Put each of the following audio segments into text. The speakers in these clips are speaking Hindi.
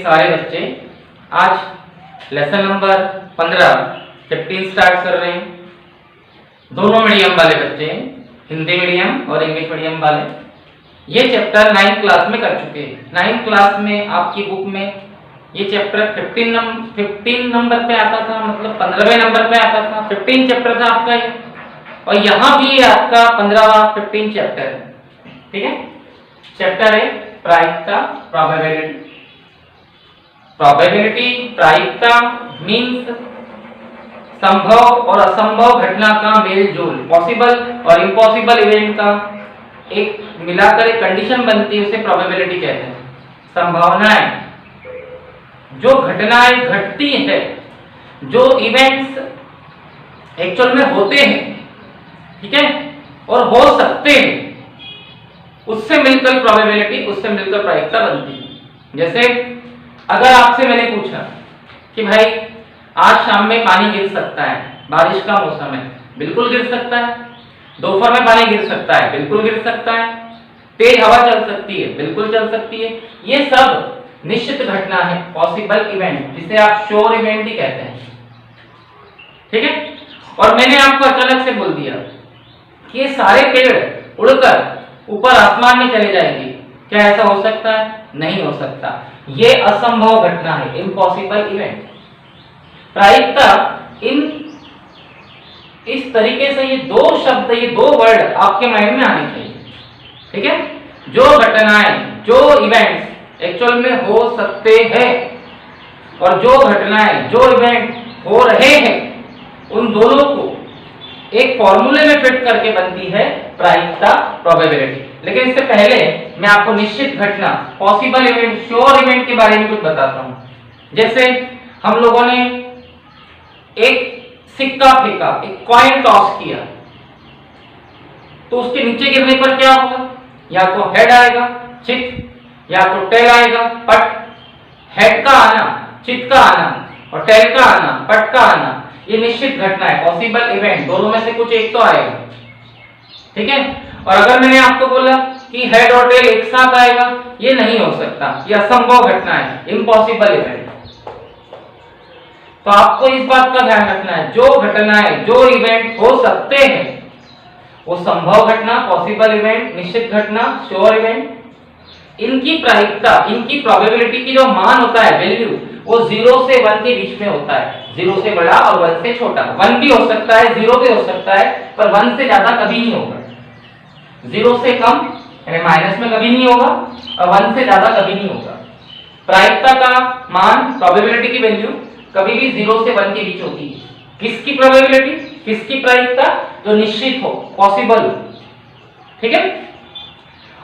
सारे बच्चे आज लेसन नंबर 15 स्टार्ट कर रहे हैं। दोनों मीडियम वाले बच्चे, हिंदी मीडियम और इंग्लिश मीडियम वाले, ये चैप्टर 9th क्लास में कर चुके हैं। 9th क्लास में आपकी बुक में ये चैप्टर 15 नंबर पे आता था, मतलब 15वें नंबर पे आता था। 15 चैप्टर था आपका ये, और यहाँ भी आपका 15वां 15 चैप्टर है। ठीक है, चैप्टर है प्रायिकता, प्रोबेबिलिटी। प्रोबेबिलिटी, प्रायिकता मीन्स संभव और असंभव घटना का मेल जोल, पॉसिबल और इम्पॉसिबल इवेंट का एक मिलाकर एक कंडीशन बनती है, उसे प्रोबेबिलिटी कहते हैं। संभावनाएं, जो घटनाएं घटती है, जो इवेंट्स एक्चुअल में होते हैं, ठीक है, और हो सकते हैं, उससे मिलकर प्रोबेबिलिटी, उससे मिलकर प्रायिकता बनती है। जैसे अगर आपसे मैंने पूछा कि भाई आज शाम में पानी गिर सकता है, बारिश का मौसम है, बिल्कुल गिर सकता है। दोपहर में पानी गिर सकता है, बिल्कुल गिर सकता है। तेज हवा चल सकती है, बिल्कुल चल सकती है। ये सब निश्चित घटना है, पॉसिबल इवेंट, जिसे आप श्योर इवेंट ही कहते हैं। ठीक है, और मैंने आपको अचानक से बोल दिया कि ये सारे पेड़ उड़कर ऊपर आसमान में चले जाएंगे, क्या ऐसा हो सकता है? नहीं हो सकता, ये असंभव घटना है, इम्पॉसिबल इवेंट। प्रायिकता इस तरीके से ये दो शब्द, ये दो वर्ड आपके माइंड में आने चाहिए। ठीक है, जो घटनाएं, जो इवेंट्स एक्चुअल में हो सकते हैं और जो घटनाएं, जो इवेंट हो रहे हैं, उन दोनों को एक फॉर्मूले में फिट करके बनती है प्रायिकता, प्रोबेबिलिटी। लेकिन इससे पहले मैं आपको निश्चित घटना, पॉसिबल इवेंट, श्योर इवेंट के बारे में कुछ बताता हूं। जैसे हम लोगों ने एक सिक्का फेंका, एक कॉइन टॉस किया, तो उसके नीचे गिरने पर क्या होगा? या तो हेड आएगा, चित, या तो टेल आएगा, पट। हेड का आना, चित का आना, और टेल का आना, पट का आना, ये निश्चित घटना है, पॉसिबल इवेंट। दोनों में से कुछ एक तो आएगा। ठीक है, और अगर मैंने आपको बोला कि हेड और टेल एक साथ आएगा, ये नहीं हो सकता, ये असंभव घटना है, इम्पॉसिबल इवेंट। तो आपको इस बात का ध्यान रखना है, जो घटनाएं, जो इवेंट हो सकते हैं, वो संभव घटना, पॉसिबल इवेंट, निश्चित घटना, श्योर इवेंट, इनकी प्रायिकता, इनकी प्रोबेबिलिटी की जो मान होता है, वैल्यू, वो 0 से 1 के बीच में होता है। 0 से बड़ा और 1 से छोटा। 1 भी हो सकता है, 0 भी हो सकता है, पर 1 से ज्यादा कभी नहीं होगा। 0 से कम यानी माइनस में कभी नहीं होगा, और 1 से ज्यादा कभी नहीं होगा। प्रायिकता का मान, प्रोबेबिलिटी की वैल्यू कभी भी 0 से 1 के बीच होती है। किसकी प्रोबेबिलिटी, किसकी प्रायिकता? जो निश्चित हो, पॉसिबल। ठीक है,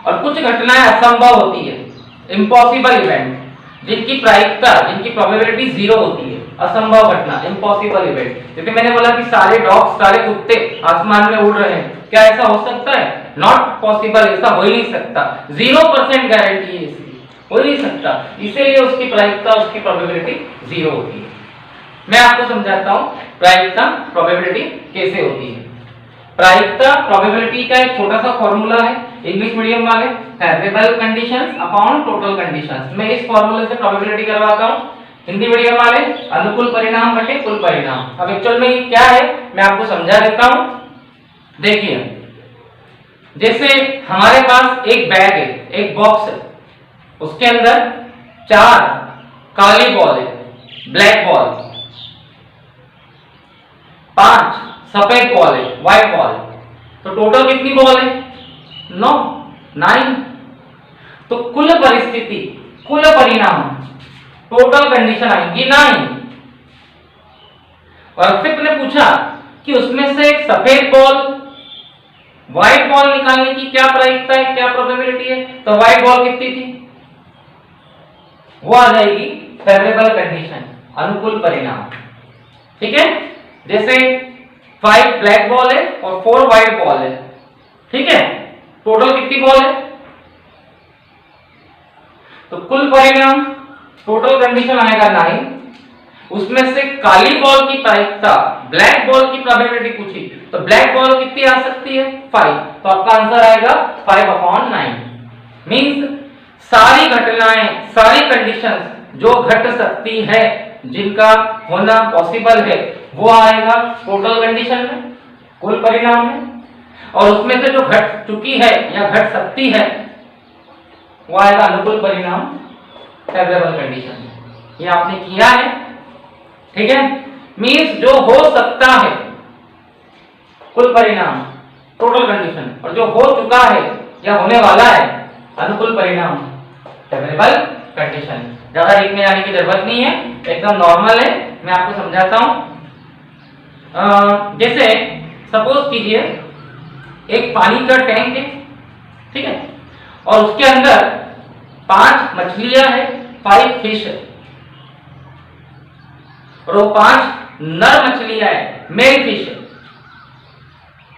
और कुछ घटनाएं असंभव होती है, इम्पॉसिबल इवेंट, जिनकी प्रायिकता, जिनकी प्रोबेबिलिटी 0 होती है, असंभव घटना, इम्पॉसिबल इवेंट। जैसे मैंने बोला कि सारे डॉग्स, सारे कुत्ते आसमान में उड़ रहे हैं, क्या ऐसा हो सकता है? नॉट पॉसिबल, ऐसा हो ही नहीं सकता। 0% गारंटी है इसकी, हो ही नहीं सकता। इसीलिए उसकी प्रायिकता, उसकी प्रोबेबिलिटी 0 होती है। मैं आपको समझाता हूं प्रायिकता, प्रोबेबिलिटी कैसे होती है। प्रायिकता, प्रोबेबिलिटी का एक छोटा सा फॉर्मूला है। इंग्लिश मीडियम वाले favourable conditions upon total conditions, मैं इस फॉर्मूले से प्रोबेबिलिटी करवाता हूं। हिंदी मीडियम वाले अनुकूल परिणाम बटे कुल परिणाम। अब एक्चुअल में ये क्या है, मैं आपको समझा देता हूं। देखिए, जैसे हमारे पास एक बैग है, एक बॉक्स है, उसके अंदर 4 काली बॉल है, ब्लैक बॉल, 5 सफेद बॉल है, व्हाइट बॉल। तो टोटल कितनी बॉल है? 9। तो कुल परिस्थिति, कुल परिणाम, टोटल कंडीशन आएंगी 9। और फिर मैंने पूछा कि उसमें से एक सफेद बॉल, व्हाइट बॉल निकालने की क्या प्रायिकता है, क्या प्रोबेबिलिटी है? तो व्हाइट बॉल कितनी थी? वो आ जाएगी फेवरेबल कंडीशन, अनुकूल परिणाम। ठीक है, जैसे 5 ब्लैक बॉल है और 4 व्हाइट बॉल है। ठीक है, टोटल कितनी बॉल है? तो कुल परिणाम, टोटल कंडीशन आएगा 9। उसमें से काली बॉल की प्रायिकता, ब्लैक बॉल की प्रोबेबिलिटी पूछी, तो ब्लैक बॉल कितनी आ सकती है? 5। तो आपका आंसर आएगा 5/9। मींस सारी घटनाएं, सारी कंडीशंस जो घट सकती है, जिनका होना पॉसिबल है, वो आएगा टोटल कंडीशन में, कुल परिणाम में। और उसमें से जो घट चुकी है या घट सकती है वो आएगा अनुकूल परिणाम, फेवरेबल कंडीशन में। ये आपने किया है, ठीक है। मीन्स जो हो सकता है कुल परिणाम टोटल कंडीशन, और जो हो चुका है या होने वाला है अनुकूल परिणाम फेवरेबल कंडीशन। ज्यादा लिखने आने की जरूरत नहीं है, एकदम नॉर्मल है। मैं आपको समझाता हूं। जैसे सपोज कीजिए एक पानी का टैंक है, ठीक है, और उसके अंदर 5 मछलियां हैं, 5 फिश है, और वो 5 नर मछलियां है, मेल फिश है,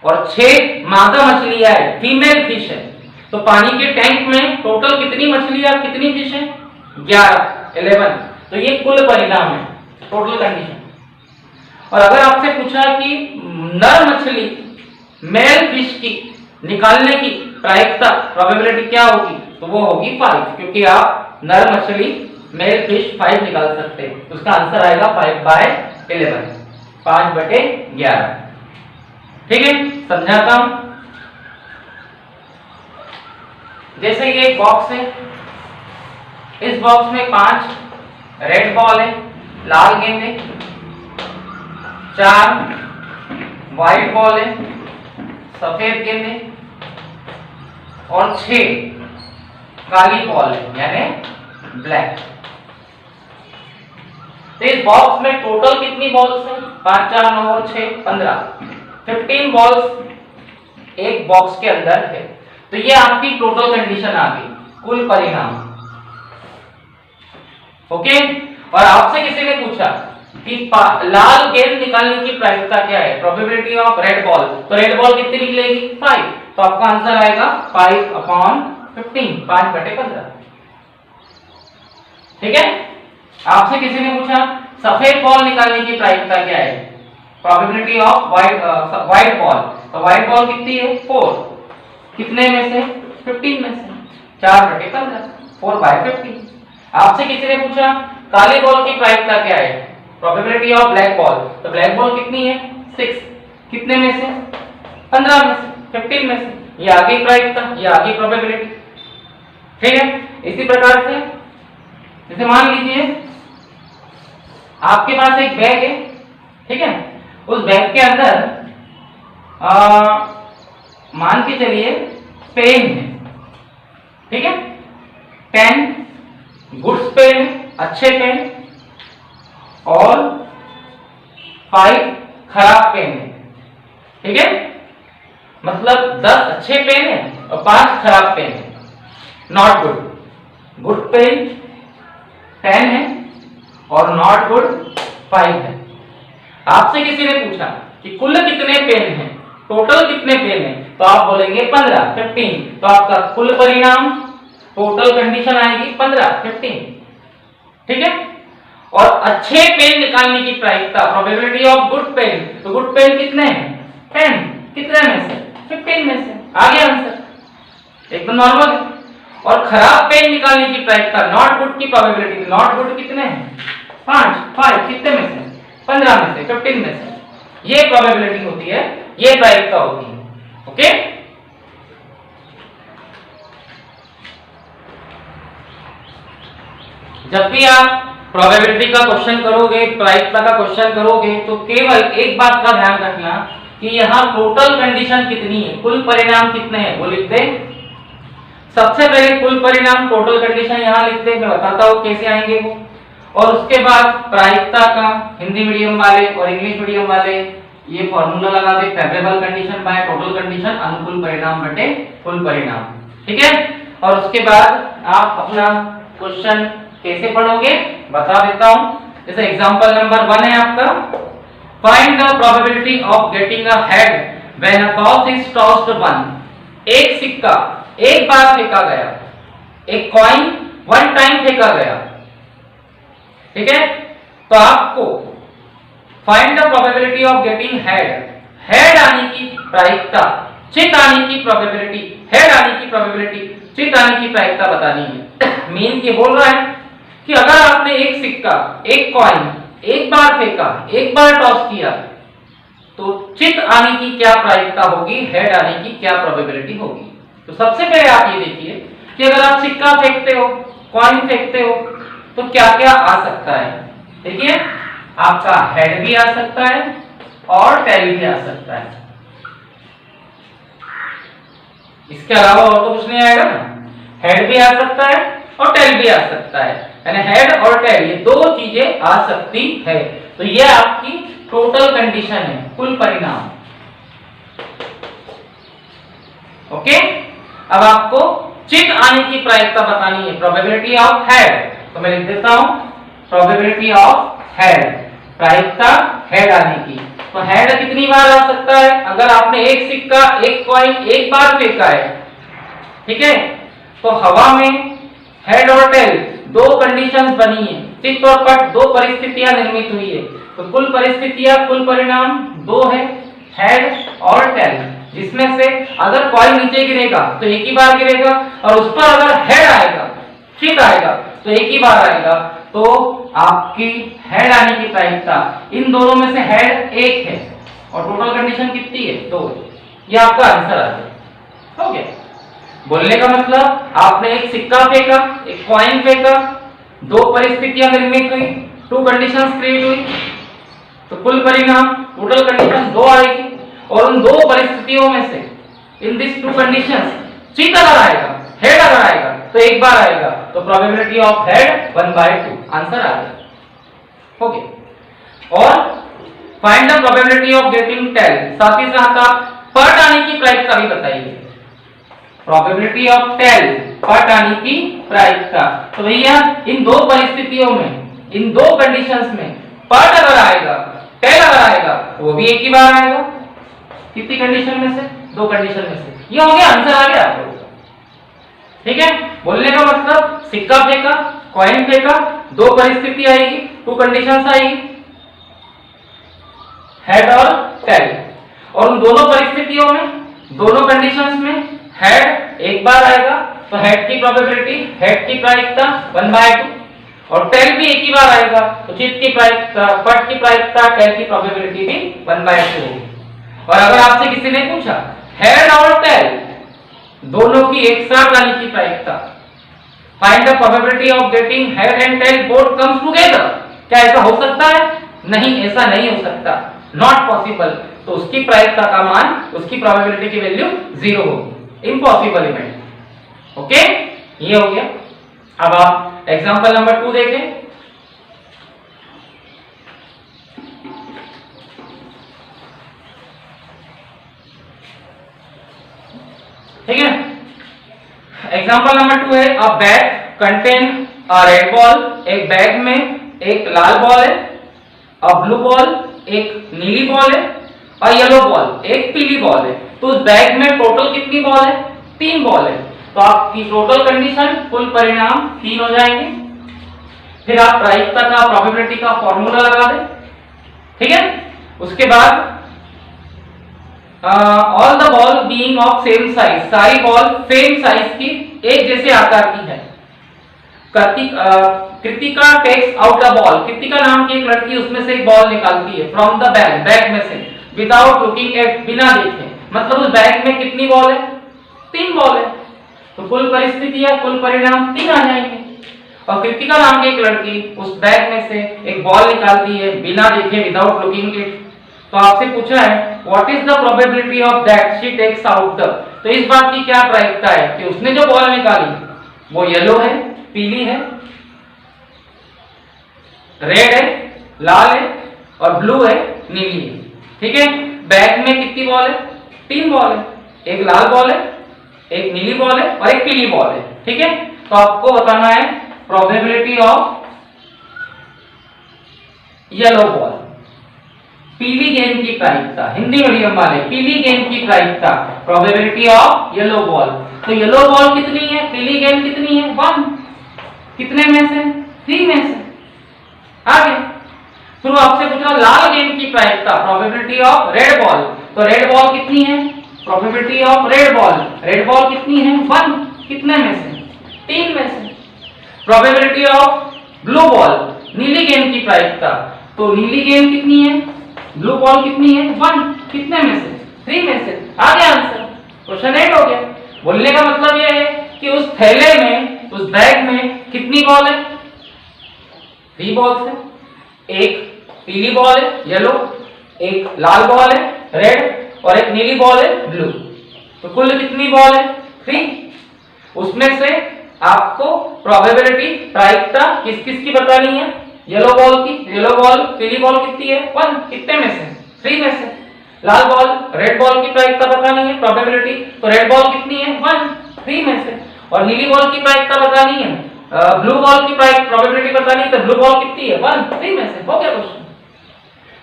और 6 मादा मछलियां है, फीमेल फिश है। तो पानी के टैंक में टोटल कितनी मछलियां, कितनी फिश है? 11। तो ये कुल परिणाम है, टोटल कंडीशन। और अगर आपसे पूछा कि नर मछली मेल फिश की निकालने की प्रायिकता, प्रोबेबिलिटी क्या होगी, तो वो होगी 5, क्योंकि आप नर मछली मेल फिश 5 निकाल सकते हैं। तो उसका आंसर आएगा 5/11, 5/11। ठीक है, समझाता हूं। जैसे ये एक बॉक्स है, इस बॉक्स में 5 रेड बॉल है, लाल गेंद है, 4 व्हाइट बॉल है, सफेद गेंद है, और 6 काली बॉल है, यानी ब्लैक। तो इस बॉक्स में टोटल कितनी बॉल्स हैं? 5, 4, 9 और 6, 15, 15 बॉल्स एक बॉक्स के अंदर है। तो ये आपकी टोटल कंडीशन आ गई, कुल परिणाम। ओके। और आपसे किसी ने पूछा कि लाल गेंद निकालने की प्रायिकता क्या है, प्रोबेबिलिटी ऑफ रेड बॉल, तो रेड बॉल कितनी निकलेगी? 5। तो आपका आंसर आएगा 5/15, 5/15। ठीक है। आपसे किसी ने पूछा सफेद बॉल निकालने की प्रायिकता क्या है, प्रोबेबिलिटी ऑफ व्हाइट बॉल, तो व्हाइट बॉल कितनी है? 4। कितने में से? 15 में से, 4/15, 4/15। आपसे किसी ने पूछा काली बॉल की प्रायिकता क्या है, प्रोबेबिलिटी ऑफ ब्लैक बॉल, तो ब्लैक बॉल कितनी है? 6। कितने में से? 15 में से, 15 में से। ये आगे प्रायिकता, ये आगे प्रोबेबिलिटी। ठीक है। इसी प्रकार से जैसे मान लीजिए आपके पास एक बैग है, ठीक है, उस बैग के अंदर मान के चलिए पेन है, ठीक है, पेन, गुड्स पेन, अच्छे पेन, और 5 खराब पेन है। ठीक है, मतलब 10 अच्छे पेन है और 5 खराब पेन है, नॉट गुड। गुड पेन 10 है और नॉट गुड 5 है। आपसे किसी ने पूछा कि कुल कितने पेन हैं, टोटल कितने पेन हैं, तो आप बोलेंगे 15, 15। तो आपका कुल परिणाम, टोटल कंडीशन आएगी 15, 15। ठीक है। और अच्छे पेन निकालने की प्रायिकता, प्रोबेबिलिटी ऑफ गुड पेन, तो गुड पेन कितने हैं? 10। कितने में से? 15 में से। आगे आंसर एकदम नॉर्मल है। और खराब पेन निकालने की प्रायिकता, नॉट गुड की प्रोबेबिलिटी, नॉट गुड कितने हैं? 5। कितने में से? 15 में से, 15 में से। ये प्रोबेबिलिटी होती है, ये प्रायिकता होती है। ओके। जब भी आप प्रोबेबिलिटी का क्वेश्चन करोगे, प्रायिकता का क्वेश्चन करोगे, तो केवल एक बात का ध्यान रखना कि यहाँ टोटल कंडीशन कितनी है, कुल परिणाम कितने हैं, वो लिख दे। सबसे पहले कुल परिणाम, टोटल कंडीशन यहाँ लिख दे, मैं बताता हूँ कैसे आएंगे वो। और उसके बाद प्रायिकता का हिंदी मीडियम वाले और इंग्लिश मीडियम वाले ये फॉर्मूला लगा दे, favourable condition by total condition, अनुकूल परिणाम बटे कुल परिणाम। ठीक है। और उसके बाद आप अपना क्वेश्चन कैसे पढ़ोगे बता देता हूं। जैसे एग्जांपल नंबर 1 है आपका, find the probability of getting a head when a toss is tossed 1। एक सिक्का एक बार फेंका गया, एक कॉइन 1 टाइम फेंका गया। ठीक है। तो आपको find the probability of getting head, head आने की प्रायिकता, चित आने की प्रोबेबिलिटी, हेड आने की प्रोबेबिलिटी, चित आने की प्रायिकता बतानी है। मीन ये बोल रहा है कि अगर आपने एक सिक्का, एक कॉइन एक बार फेंका, एक बार टॉस किया, तो चित आने की क्या प्रायिकता होगी, हेड आने की क्या प्रोबेबिलिटी होगी। तो सबसे पहले आप ये देखिए कि अगर आप सिक्का फेंकते हो, कॉइन फेंकते हो, तो क्या क्या आ सकता है। देखिए आपका हेड भी आ सकता है और टेल भी आ सकता है। इसके अलावा और तो कुछ नहीं आएगा ना। हेड भी आ सकता है और टेल भी आ सकता है, यानी हेड और टेल ये दो चीजें आ सकती है। तो ये आपकी टोटल कंडीशन है, कुल परिणाम। ओके, अब आपको चित आने की प्रायिकता बतानी है, प्रोबेबिलिटी ऑफ हेड। तो मैं लिख देता हूं प्रोबेबिलिटी ऑफ हेड, प्रायिकता हेड आने की। तो हेड कितनी बार आ सकता है, अगर आपने एक सिक्का, एक कॉइन एक बार फेंका है, ठीक है, तो हवा में हेड और टेल दो कंडीशंस बनी है, चित और पट दो परिस्थितियां निर्मित हुई है। तो कुल परिस्थितियां, कुल परिणाम दो है, हेड और टेल, जिसमें से अगर कॉइन नीचे गिरेगा तो एक ही बार गिरेगा, और उस पर अगर हेड आएगा, चित आएगा, तो एक ही बार आएगा। तो आपकी हेड आने की प्रायिकता, इन दोनों में से हेड एक है और टोटल कंडीशन कितनी है, दो। ये आपका आंसर आ गया। हो गया। बोलने का मतलब आपने एक सिक्का फेंका, एक कॉइन फेंका, दो परिस्थितियां निर्मित हुई, टू कंडीशंस क्रिएट हुई, तो कुल परिणाम टोटल कंडीशन दो आएगी। और उन दो परिस्थितियों में से, इन दिस टू कंडीशंस, चित अगर आएगा, हेड अगर आएगा, तो एक बार आएगा, तो प्रोबेबिलिटी ऑफ हेड 1/2, आंसर आ गया। ओके, और find the probability of getting tail, साथ ही साथ आप पट आने की प्रायिकता भी बताइए। प्रोबेबिलिटी ऑफ टेल, पट आने की प्रायिकता। तो भैया इन दो परिस्थितियों में, इन दो कंडीशंस में पट अगर आएगा, टेल अगर आएगा, तो वो भी एक ही बार आएगा। कितनी कंडीशन में से, दो कंडीशन में से। ये हो गया, आंसर आ गया आपको। ठीक है, बोलने का मतलब सिक्का फेंका, कॉइन फेंका, दो परिस्थिति आएगी, टू कंडीशंस आएगी, हेड और टेल, और उन दोनों परिस्थितियों में, दोनों कंडीशंस में हेड एक बार आएगा, तो हेड की प्रोबेबिलिटी, हेड की प्रायिकता 1/2, और टेल भी एक ही बार आएगा, तो चित की प्रायिकता, पट की प्रायिकता, टेल की प्रोबेबिलिटी भी 1/2 होगी। और अगर आपसे किसी ने पूछा हेड और टेल दोनों की एक साथ आने की प्रायिकता, find the probability of getting head and tail both comes together, क्या ऐसा हो सकता है? नहीं, ऐसा नहीं हो सकता, नॉट पॉसिबल। तो उसकी प्रायिकता का मान, उसकी प्रोबेबिलिटी की वैल्यू 0 होगी, इम्पॉसिबल इवेंट। ओके, ये हो गया। अब आप एग्जांपल नंबर 2 देखें। ठीक है, एग्जाम्पल नंबर 2 है, अ bag contain a red ball, एक बैग में एक लाल बॉल है, अ ब्लू बॉल एक नीली बॉल है, अ येलो बॉल एक पीली बॉल है। तो उस बैग में टोटल कितनी बॉल है? 3 बॉल है। तो आपकी टोटल कंडीशन, कुल परिणाम 3 हो जाएंगे। फिर आप प्रायिकता का, प्रोबेबिलिटी का फॉर्मूला लगा दें। ठीक है, उसके बाद all the ball being of same size, सारी बॉल सेम साइज की, एक जैसे आकार की है। Kritika takes out the ball, Kritika नाम की एक लड़की उसमें से एक बॉल निकालती है, फ्रॉम द बैग, बैग में से, विदाउट लुकिंग एट, बिना देखे। मतलब उस बैग में कितनी बॉल है? 3 बॉल है। तो कुल परिस्थितियां, कुल परिणाम 3 आ जाएंगे। और कृतिका नाम की एक लड़की उस बैग में से एक बॉल निकालती है, बिना देखे, विदाउट लुकिंग इट। तो आपसे पूछा है what is the probability of that she takes out the, तो इस बात की क्या प्रायिकता है कि उसने जो बॉल निकाली वो येलो है, पीली है, रेड है, लाल है, और ब्लू है, नीली है। ठीक है, बैग में कितनी बॉल है? 3 बॉल है, एक लाल बॉल है, एक नीली बॉल है और एक पीली बॉल है। ठीक है, तो आपको बताना है प्रोबेबिलिटी ऑफ येलो बॉल, पीली गेंद की प्रायिकता, हिंदी मीडियम वाले, पीली गेंद की प्रायिकता, प्रोबेबिलिटी ऑफ येलो बॉल। तो येलो बॉल कितनी है, पीली गेंद कितनी है? 1। कितने में से? 3 में से। आगे फिर आपसे पूछा लाल गेंद की प्रायिकता, प्रोबेबिलिटी ऑफ रेड बॉल। तो रेड बॉल कितनी है? Probability of red ball, red ball कितनी है? 1। कितने में से? 3 में से। प्रोबेबिलिटी ऑफ ब्लू बॉल, नीली गेंद की प्रायिकता, तो नीली गेंद कितनी है, ब्लू बॉल कितनी है, 1, कितने में से, 3 में से, आ गया आंसर, क्वेश्चन 8 हो गया। बोलने का मतलब यह है कि उस थैले में, उस बैग में कितनी बॉल है, 3 बॉल्स है, एक पीली बॉल है येलो, एक लाल बॉल है रेड और एक नीली बॉल है ब्लू, तो कुल कितनी बॉल है, 3। उसमें से आपको प्रोबेबिलिटी प्रायिकता किस किस की बतानी है, येलो बॉल की, येलो बॉल पीली बॉल कितनी है, 1, कितने में से, 3 में से, लाल बॉल रेड बॉल की प्रायिकता बतानी है प्रोबेबिलिटी, तो रेड बॉल कितनी है, 1, 3 में से, और नीली बॉल की प्रायिकता बतानी है, ब्लू बॉल की प्रोबेबिलिटी बतानी है, तो ब्लू बॉल कितनी है, 1, 3 में से, हो गया क्वेश्चन।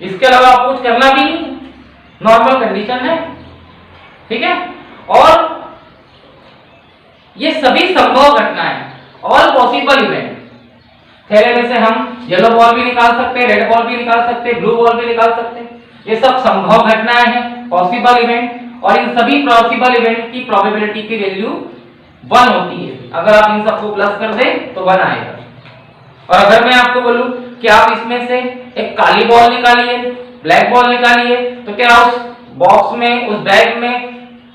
इसके अलावा आप कुछ करना भी नहीं, नॉर्मल कंडीशन है, ठीक है। और ये सभी संभव घटनाएं, ऑल पॉसिबल इवेंट, थैले में से हम येलो बॉल भी निकाल सकते हैं, रेड बॉल भी निकाल सकते हैं, ब्लू बॉल भी निकाल सकते हैं, ये सब संभव घटनाएं हैं, पॉसिबल इवेंट, और इन सभी पॉसिबल इवेंट की प्रोबेबिलिटी की वैल्यू 1 होती है। अगर आप इन सबको प्लस कर दें तो 1 आएगा। और अगर मैं आपको बोलूं कि आप इसमें से एक काली बॉल निकालिए, ब्लैक बॉल निकालिए, तो क्या उस बॉक्स में, उस बैग में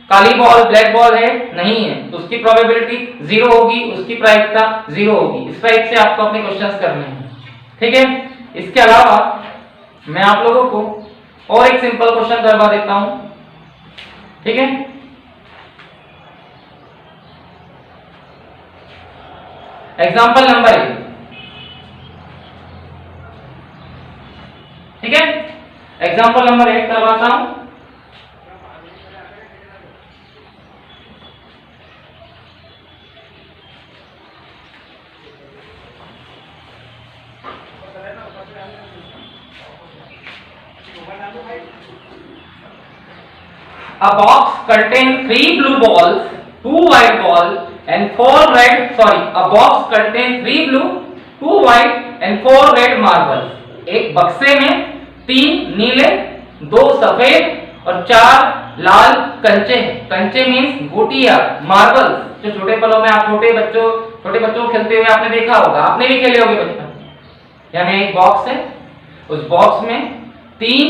काली बॉल ब्लैक बॉल है, नहीं है, तो उसकी प्रोबेबिलिटी 0 होगी, उसकी प्रायिकता 0 होगी। इस टाइप से आपको अपने क्वेश्चंस करने हैं, ठीक है। इसके अलावा मैं आप लोगों को और एक सिंपल क्वेश्चन करवा देता हूं, ठीक है। एग्जाम्पल नंबर 1, ठीक है, एग्जाम्पल नंबर 1 करवाता हूं। A box contain 3 blue balls, 2 white balls and 4 red. A box contain 3 blue, 2 white and 4 red marbles. एक बक्से में 3 नीले, 2 सफेद और 4 लाल कंचे हैं। कंचे मीन्स गोटियां, मार्बल्स, जो छोटे पलों में आप छोटे बच्चों को खेलते हुए आपने देखा होगा, आपने भी खेले होंगे बचपन। यानी एक बॉक्स है, उस बॉक्स में 3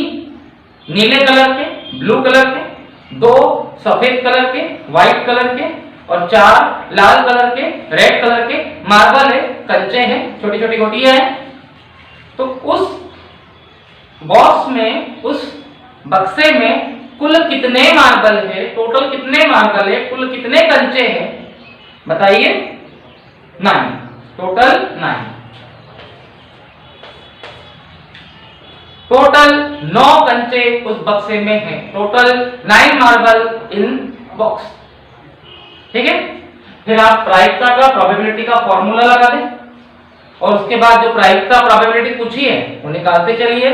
नीले कलर के, ब्लू कलर के, 2 सफेद कलर के, व्हाइट कलर के और 4 लाल कलर के, रेड कलर के मार्बल है, कंचे हैं, छोटी छोटी गोटियां हैं। तो उस बॉक्स में, उस बक्से में कुल कितने मार्बल है, टोटल कितने मार्बल है, कुल कितने कंचे हैं, बताइए। 9, टोटल 9, टोटल 9 कंचे उस बक्से में हैं, टोटल 9 मार्बल इन बॉक्स, ठीक है। फिर आप प्रायिकता का, प्रोबेबिलिटी का फॉर्मूला लगा दें और उसके बाद जो प्रायिकता प्रोबेबिलिटी पूछी है वो निकालते चलिए।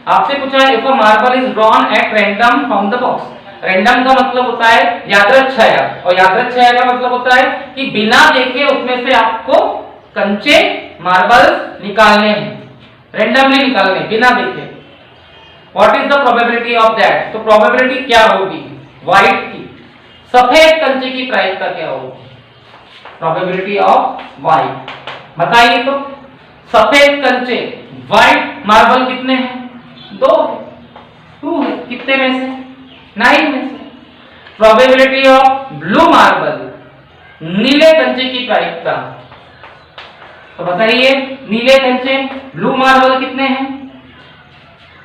आपसे पूछा है if a marble is drawn at random from the box. Random का मतलब होता है यादृच्छया, और यादृच्छया का मतलब होता है कि बिना देखे उसमें से आपको कंचे, मार्बल्स निकालने हैं, रैंडमली निकालने, बिना देखे। What is the probability of that? तो प्रोबेबिलिटी क्या होगी व्हाइट की, सफेद कंचे की प्रायिकता क्या होगी, प्रोबेबिलिटी ऑफ व्हाइट, बताइए। तो सफेद कंचे, व्हाइट मार्बल कितने हैं, 2 है, कितने में से, 9 में से। प्रोबेबिलिटी ऑफ ब्लू मार्बल, नीले कंचे की प्रायिकता, तो बताइए नीले कंचे, ब्लू मार्बल कितने हैं,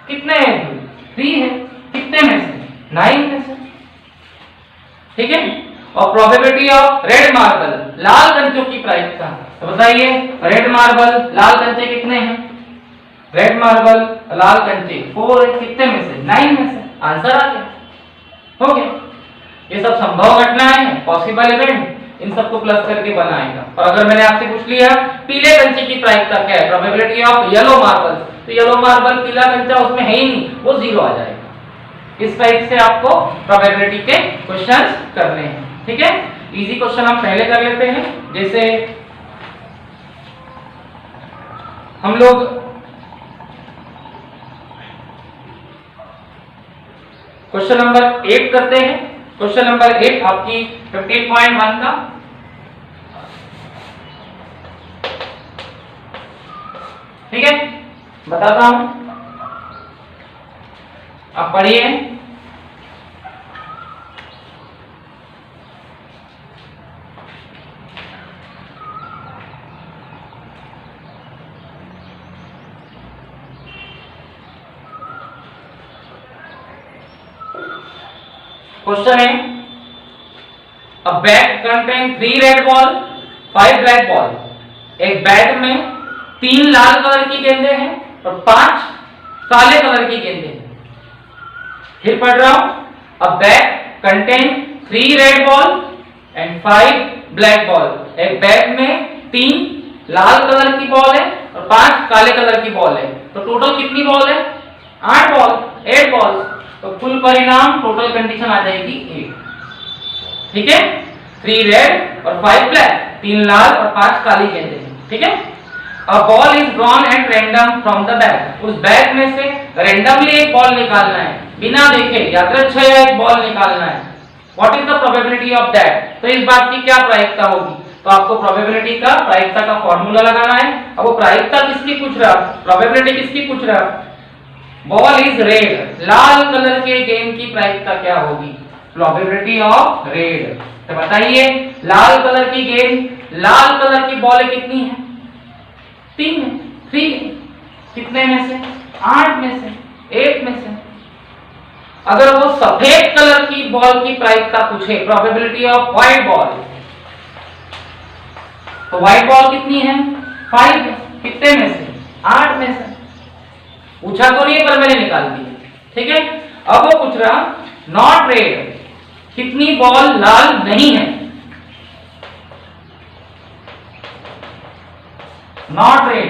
कितने हैं, 3 है, कितने में से, 9 में से, ठीक है। और प्रोबेबिलिटी ऑफ रेड मार्बल, लाल कंचों की प्रायिकता, तो बताइए रेड मार्बल, लाल कंचे कितने हैं, रेड मार्बल, लाल कंचे 4 है, कितने में से, 9 में से, आंसर आ गया, हो गया। ये सब संभव घटनाएं हैं, पॉसिबल इवेंट, इन सबको प्लस करके बनाएगा। और अगर मैंने आपसे पूछ लिया पीले कंचे की प्रायिकता क्या है, प्रोबेबिलिटी ऑफ येलो मार्बल, तो येलो मार्बल, पीला कंचा उसमें है ही नहीं, वो 0 आ जाएगा। इस टाइप से आपको प्रोबेबिलिटी के क्वेश्चंस करने हैं, ठीक है। इजी क्वेश्चन हम पहले कर लेते हैं, जैसे हम लोग क्वेश्चन नंबर 8 करते हैं। क्वेश्चन नंबर 8 आपकी 15.1 का ठीक है, बताता हूं, आप पढ़िए। क्वेश्चन है, अ bag contain 3 red ball 5 black ball. एक बैग में 3 लाल कलर की गेंदें हैं और 5 काले कलर की गेंदें हैं। फिर पढ़ रहा हूं, अ bag contain 3 red ball and 5 black ball. एक बैग में 3 लाल कलर की बॉल है और 5 काले कलर की बॉल है। तो टोटल कितनी बॉल है? 8 बॉल, 8 बॉल। तो कुल परिणाम टोटल कंडीशन आ जाएगी 8। ठीक है, 3 रेड और 5 ब्लैक, 3 लाल और 5 काली गेंदें। ठीक है, a ball is drawn at random from the bag. उस बैग में से रैंडमली एक बॉल निकालना है, बिना देखे यादृच्छिक एक बॉल निकालना है। What is the probability of that? तो इस बात की क्या प्रायिकता होगी? तो आपको प्रोबेबिलिटी का, प्रायिकता का फॉर्मूला लगाना है। अब वो प्रायिकता किसकी पूछ रहा, प्रोबेबिलिटी किसकी पूछ रहा? Ball is red, Lal colour के गेंद की प्रायिकता क्या होगी? Probability of red. तो बताइए, लाल कलर की गेंद, लाल कलर की बॉल कितनी है? 3 है, 3 है। कितने में से? 8 में से, 8 में से। अगर वो सफेद कलर की बॉल की प्रायिकता पूछे, प्रोबेबिलिटी ऑफ व्हाइट बॉल, तो व्हाइट बॉल कितनी है? 5 है। कितने में से? 8 में से। पूछा तो नहीं पर मैंने निकाल दिया। ठीक है, अब वो पूछ रहा नॉट रेड, कितनी बॉल लाल नहीं है? नॉट रेड,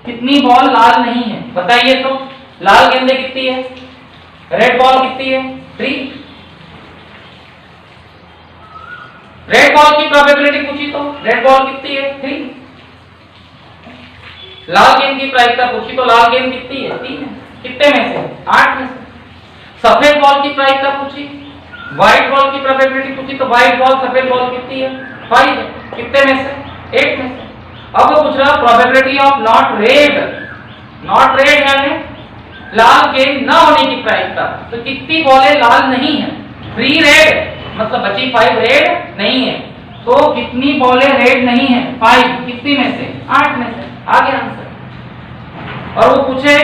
कितनी बॉल लाल नहीं है? बताइए तो, लाल गेंदे कितनी है? रेड बॉल कितनी है? 3। रेड बॉल की प्रोबेबिलिटी पूछी तो रेड बॉल कितनी है? 3। लाल गेंद की प्रायिकता पूछी तो लाल गेंद कितनी है? 3 है। कितने में से? 8 में से। सफेद बॉल की प्रायिकता पूछी, व्हाइट बॉल की प्रोबेबिलिटी पूछी तो व्हाइट बॉल, सफेद बॉल कितनी है? 5 है। कितने में से? 8 में से। अब वो पूछ रहा probability of not red. Not red यानी लाल गेंद न होने की प्रायिकता। तो कितनी बॉलें लाल नहीं है? 3 रेड, मतलब बची 5 रेड नहीं है। तो कितनी बॉलें रेड नहीं है? 5। कितनी में से? 8 में से। आ गया आंसर। और वो पूछे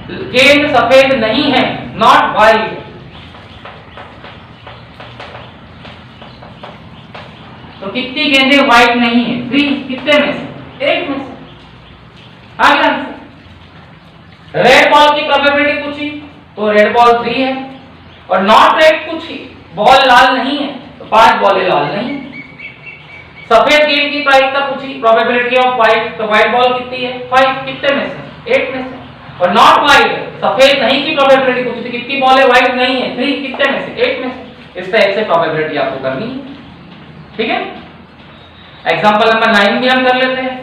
गेंद सफेद नहीं है, नॉट वाइट। तो कितनी गेंदें व्हाइट नहीं है? 3। कितने में से? 8 में से। आ गया आंसर। रेड बॉल की प्रोबेबिलिटी पूछी तो रेड बॉल 3 है, और नॉट रेड पूछी, बॉल लाल नहीं है, तो 5 बॉलें लाल नहीं। सफेद गेंद की प्रायिकता पूछी, प्रोबेबिलिटी ऑफ व्हाइट, तो व्हाइट बॉल कितनी है? 5। कितने में से? 8 में से। और नॉट व्हाइट, सफेद नहीं की प्रोबेबिलिटी पूछी थी, कितनी बॉलें व्हाइट नहीं है? 3। कितने में से? 8 में से। इस टाइप से प्रोबेबिलिटी आपको करनी है। ठीक है, एग्जांपल नंबर 9 भी हम कर लेते हैं।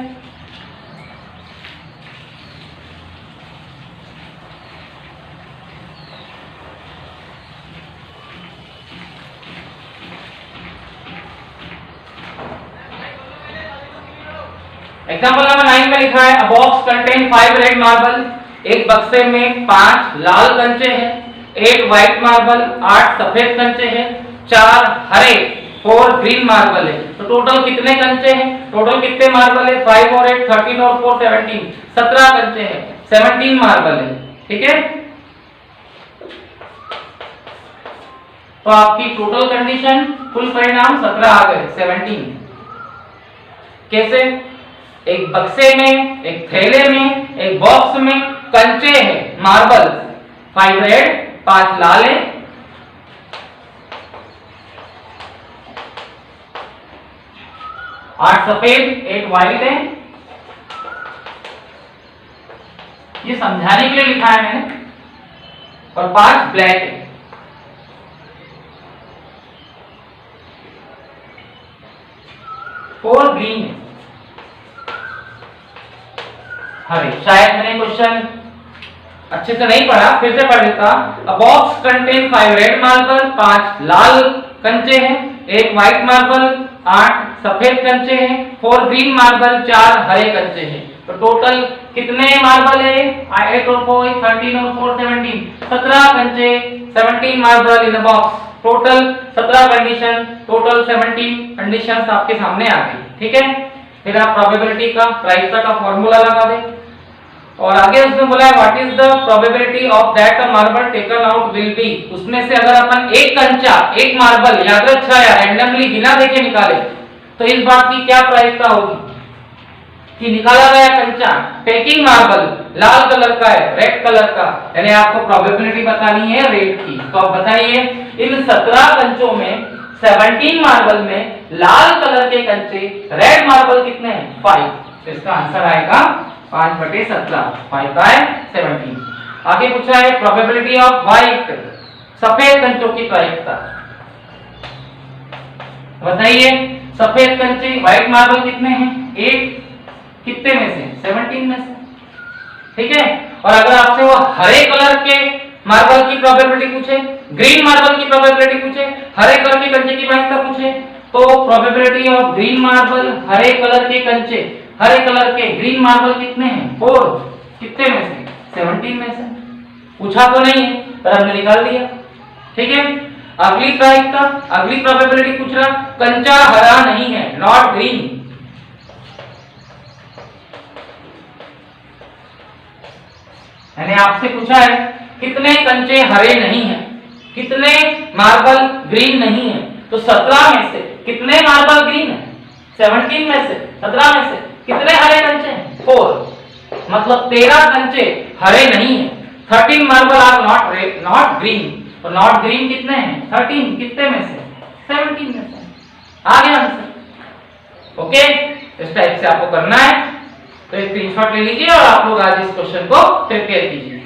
एग्जाम्पल नंबर 9 में लिखा है, अ बॉक्स कंटेन 5 रेड मार्बल। एक बक्से में 5 लाल कंचे हैं, 8 व्हाइट मार्बल, 8 सफेद कंचे हैं, 4 हरे, 4 ग्रीन मार्बल है। तो टोटल कितने कंचे हैं? टोटल कितने मार्बल है? 5 और 8 13 और 4 17, 17 कंचे हैं, 17 मार्बल है। ठीक है, तो आपकी टोटल कंडीशन, कुल परिणाम 17 आ गए, 17। कैसे? एक बक्से में, एक थैले में, एक बॉक्स में कंचे हैं, मार्बल, 5 रेड, 5 लाल है, 8 सफेद, 8 व्हाइट है। ये समझाने के लिए लिखा है मैंने, और 5 ब्लैक है। और ग्रीन है, हरे। शायद मैंने क्वेश्चन अच्छे से नहीं पढ़ा, फिर से पढ़ लेता। अ बॉक्स कंटेन 5 रेड मार्बल, 5 लाल कंचे हैं, 1 व्हाइट मार्बल, 8 सफेद कंचे हैं, 4 ग्रीन मार्बल, 4 हरे कंचे हैं। तो टोटल कितने मार्बल है? 8 और 4 13 और 4 17, 17 कंचे, 17 marble in the box. Total 17 condition, total 17 conditions आपके सामने आ गई। ठीक है, फिर आप प्रोबेबिलिटी का, प्रायिकता का फॉर्मूला लगा दें। और आगे उसमें बोला है what is the probability of that a marble taken out will be. उसमें से अगर अपन एक कंचा, एक मार्बल यादृच्छा या रैंडमली बिना देखे निकाले तो इस बात की क्या प्रायिकता होगी कि निकाला गया कंचा टेकिंग मार्बल लाल कलर का है, रेड कलर का, यानी आपको प्रोबेबिलिटी बतानी है रेड की। तो आप बताइए इन 17 कंचों में 17 मार्बल में लाल कलर के कंचे, रेड मार्बल कितने हैं? 5। तो इसका आंसर आएगा 5/17, 5 by 17। आगे पूछा है प्रोबेबिलिटी ऑफ व्हाइट, सफेद कंचों की प्रायिकता बताइए। सफेद कंचे व्हाइट मार्बल कितने हैं? 8। कितने में से? 17 में से। ठीक है, और अगर आपसे वो हरे कलर के मार्बल की प्रोबेबिलिटी पूछे, ग्रीन मार्बल की प्रोबेबिलिटी पूछे, हरे कलर के कंचे की प्रायिकता पूछे, तो probability of green marble, Hare colour के कंचे, हरे कलर के ग्रीन मार्बल कितने हैं? 4। कितने में से? 17 में से। पूछा तो नहीं है पर हमने निकाल दिया। ठीक है, अगली प्रायिकता, अगली प्रोबेबिलिटी पूछ रहा कंचा हरा नहीं है, नॉट ग्रीन। यानी आपसे पूछा है कितने कंचे हरे नहीं हैं, कितने मार्बल ग्रीन नहीं है। तो 17 में से कितने मार्बल ग्रीन है? 17 में से 17 में से कितने हरे कंचे हैं? 4। मतलब 13 कंचे हरे नहीं है। 13 मार्बल आर नॉट ग्रीन। तो नॉट ग्रीन कितने हैं? 13। कितने में से? 17 में से। आ गया आंसर। ओके, इस टाइप से आपको करना है। तो एक स्क्रीनशॉट ले लीजिए और आप लोग आज इस क्वेश्चन को प्रिपेयर कीजिए।